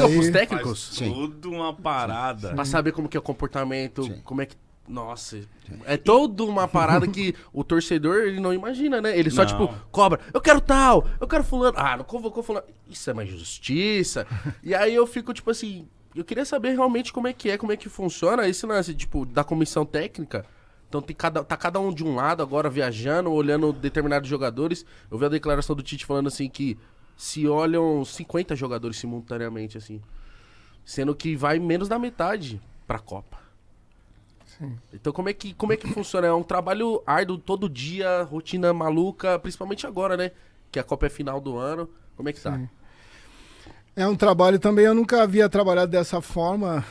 liga pros técnicos? Sim. Tudo uma parada. Pra saber como que é o comportamento, Sim. como é que... Nossa, é toda uma parada que o torcedor, ele não imagina, né? Ele só, Não. tipo, cobra, eu quero tal, eu quero fulano. Ah, não convocou fulano. Isso é uma injustiça. E aí eu fico, tipo assim, eu queria saber realmente como é que funciona esse lance, tipo, da comissão técnica. Então tá cada um de um lado agora viajando, olhando determinados jogadores. Eu vi a declaração do Tite falando assim que se olham 50 jogadores simultaneamente, assim. Sendo que vai menos da metade pra Copa. Sim. Então como é que funciona? É um trabalho árduo todo dia, rotina maluca, principalmente agora, né? Que a Copa é final do ano. Como é que tá? Sim. É um trabalho também, eu nunca havia trabalhado dessa forma.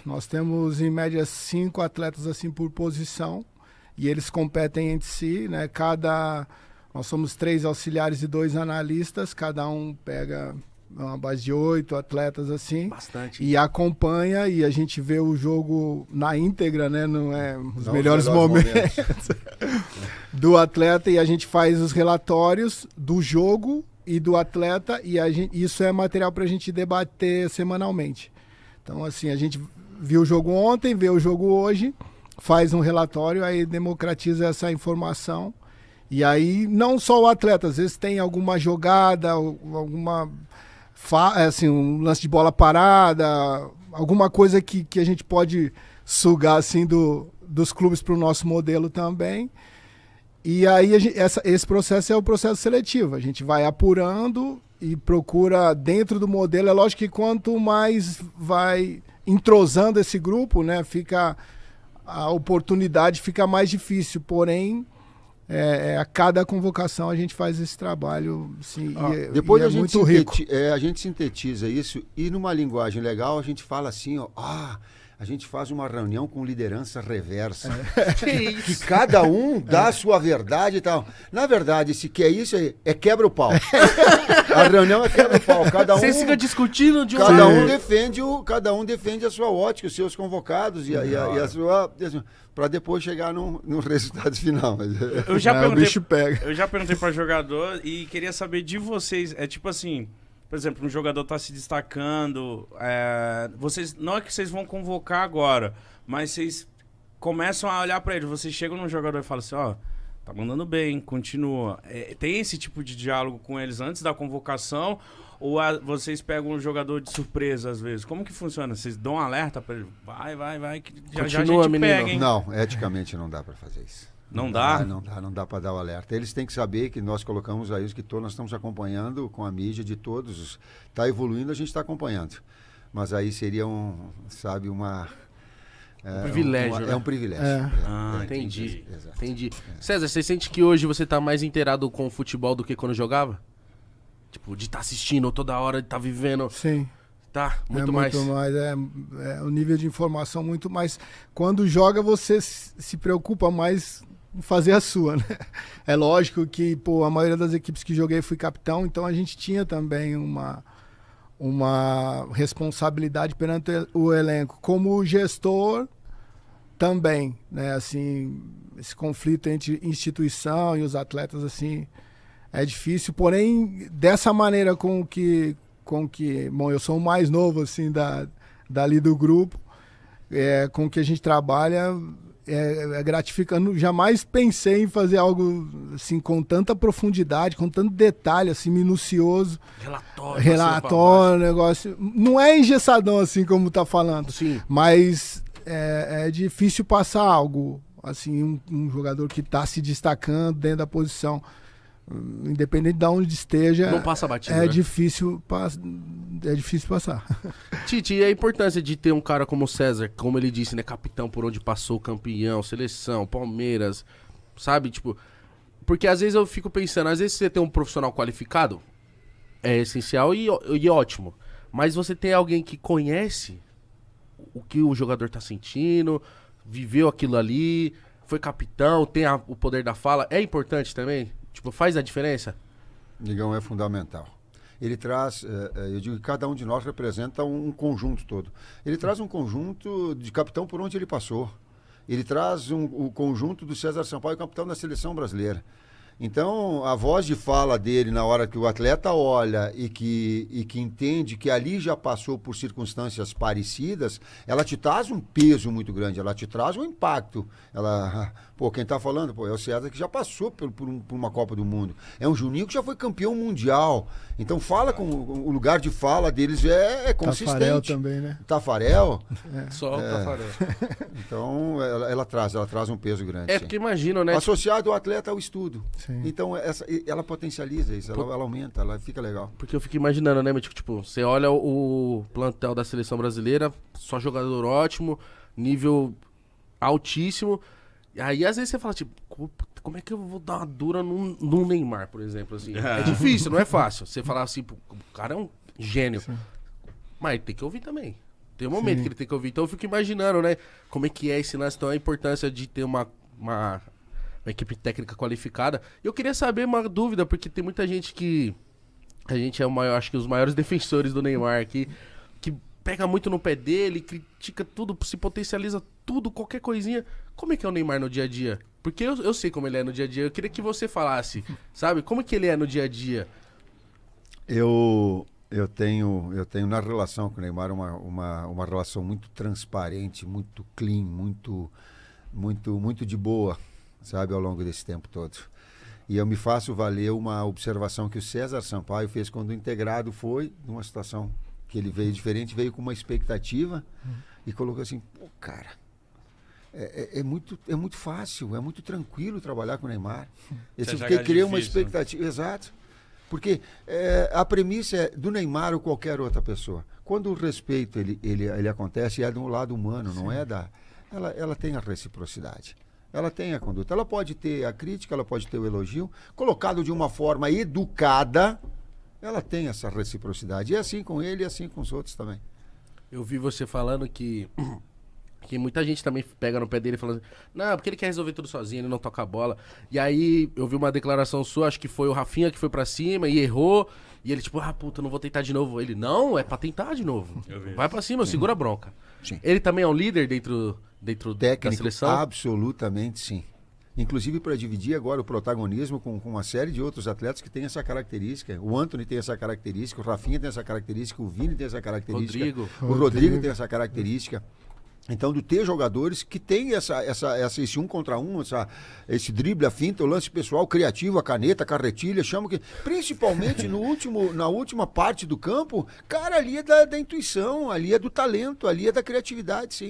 Nós temos em média 5 atletas assim por posição e eles competem entre si, né? Nós somos 3 auxiliares e 2 analistas, cada um pega uma base de 8 atletas assim. Bastante. E acompanha e a gente vê o jogo na íntegra, né? Não é os Não melhores os momentos do atleta e a gente faz os relatórios do jogo e do atleta e isso é material para a gente debater semanalmente. Então, assim, a gente viu o jogo ontem, vê o jogo hoje, faz um relatório, aí democratiza essa informação. E aí, não só o atleta, às vezes tem alguma jogada, alguma assim, um lance de bola parada, alguma coisa que a gente pode sugar assim, dos clubes para o nosso modelo também. E aí esse processo é o processo seletivo. A gente vai apurando e procura dentro do modelo. É lógico que quanto mais vai entrosando esse grupo, né, a oportunidade fica mais difícil. Porém, a cada convocação a gente faz esse trabalho. Sim, Depois a muito rico. A gente sintetiza isso e numa linguagem legal a gente fala assim, ó, a gente faz uma reunião com liderança reversa. Que cada um dá a sua verdade e tal. Na verdade, se quer isso, quebra o pau. A reunião é quebra o pau. Vocês ficam discutindo de cada um defende a sua ótica, os seus convocados e a sua... para depois chegar no resultado final. Eu já o bicho pega. Eu já perguntei para jogador e queria saber de vocês. É tipo assim... Por exemplo, um jogador tá se destacando, não é que vocês vão convocar agora, mas vocês começam a olhar para ele, vocês chegam num jogador e falam assim, tá mandando bem, continua. Tem esse tipo de diálogo com eles antes da convocação ou vocês pegam um jogador de surpresa às vezes? Como que funciona? Vocês dão um alerta para ele? Vai, que já a gente menino. pega, hein? Não, eticamente não dá para fazer isso. Não dá? Não dá para dar o alerta. Eles têm que saber que nós colocamos aí os que nós estamos acompanhando com a mídia de todos. Está evoluindo, a gente está acompanhando. Mas aí seria um privilégio, né? É um privilégio. Entendi. Exato. Entendi. César, você sente que hoje você tá mais inteirado com o futebol do que quando jogava? Tipo, de estar assistindo toda hora, de estar vivendo. Sim. Tá, muito mais. O nível de informação muito mais. Quando joga, você se preocupa mais em fazer a sua, né? É lógico que, a maioria das equipes que joguei fui capitão, então a gente tinha também uma responsabilidade perante o elenco. Como gestor, também, né? Assim, esse conflito entre instituição e os atletas, assim, é difícil. Porém, dessa maneira com que bom, eu sou o mais novo, assim, dali do grupo, com que a gente trabalha, é gratificante. Jamais pensei em fazer algo, assim, com tanta profundidade, com tanto detalhe, assim, minucioso. Relatório, negócio. Não é engessadão, assim, como tá falando. Sim. Mas é difícil passar algo, assim, um jogador que tá se destacando dentro da posição. Independente de onde esteja, não passa batido, é né? difícil passar. Tite, e a importância de ter um cara como o César, como ele disse, né, capitão por onde passou, campeão, seleção, Palmeiras, sabe, tipo, porque às vezes eu fico pensando, às vezes você tem um profissional qualificado, é essencial e ótimo, mas você tem alguém que conhece o que o jogador tá sentindo, viveu aquilo ali, foi capitão, tem o poder da fala, é importante também? Tipo, faz a diferença? Digão, é fundamental. Ele traz, eu digo que cada um de nós representa um conjunto todo. Ele traz um conjunto de capitão por onde ele passou. Ele traz o conjunto do César Sampaio, capitão da seleção brasileira. Então, a voz de fala dele, na hora que o atleta olha e que entende que ali já passou por circunstâncias parecidas, ela te traz um peso muito grande, ela te traz um impacto. Pô, quem tá falando, pô, é o César que já passou por uma Copa do Mundo. É um Juninho que já foi campeão mundial. Então, fala com o lugar de fala deles é consistente. Tafarel também, né? Tafarel. Só o Tafarel. Então, ela traz um peso grande. Porque imagina, né? Associado ao atleta ao estudo. Sim. Então, ela potencializa isso, ela aumenta, ela fica legal. Porque eu fico imaginando, né, tipo, você olha o plantel da seleção brasileira, só jogador ótimo, nível altíssimo. E aí, às vezes, você fala, tipo, como é que eu vou dar uma dura num Neymar, por exemplo, assim? É difícil, não é fácil. Você falar assim, o cara é um gênio. Sim. Mas ele tem que ouvir também. Tem um momento que ele tem que ouvir. Então, eu fico imaginando, né, como é que é esse lance, então a importância de ter uma equipe técnica qualificada. Eu queria saber uma dúvida, porque tem muita gente que... A gente é acho que os maiores defensores do Neymar aqui, que pega muito no pé dele, critica tudo, se potencializa tudo, qualquer coisinha. Como é que é o Neymar no dia a dia? Porque eu sei como ele é no dia a dia. Eu queria que você falasse, sabe? Como é que ele é no dia a dia? Eu tenho na relação com o Neymar uma relação muito transparente, muito clean, muito de boa, sabe, ao longo desse tempo todo. E eu me faço valer uma observação que o César Sampaio fez quando o Integrado foi numa situação que ele veio diferente, veio com uma expectativa e colocou assim, pô, cara, é muito fácil, é muito tranquilo trabalhar com o Neymar. Esse porque criei uma expectativa, exato. Porque a premissa é do Neymar ou qualquer outra pessoa. Quando o respeito ele acontece, é do lado humano, não é da... Ela tem a reciprocidade. Ela tem a conduta. Ela pode ter a crítica, ela pode ter o elogio. Colocado de uma forma educada, ela tem essa reciprocidade. E é assim com ele e assim com os outros também. Eu vi você falando que muita gente também pega no pé dele falando não, porque ele quer resolver tudo sozinho, ele não toca a bola. E aí eu vi uma declaração sua, acho que foi o Rafinha que foi pra cima e errou. E ele tipo, puta, não vou tentar de novo. Ele, não, é pra tentar de novo. Vai pra cima, segura a bronca. Sim. Ele também é um líder dentro técnico, da seleção? Absolutamente sim. Inclusive para dividir agora o protagonismo com uma série de outros atletas que têm essa característica. O Anthony tem essa característica, o Rafinha tem essa característica, o Vini tem essa característica, o Rodrigo tem essa característica. Então, de ter jogadores que têm esse 1 contra 1, esse drible, a finta, o lance pessoal, criativo, a caneta, a carretilha, chama que. Principalmente na última parte do campo, cara, ali é da intuição, ali é do talento, ali é da criatividade, sim.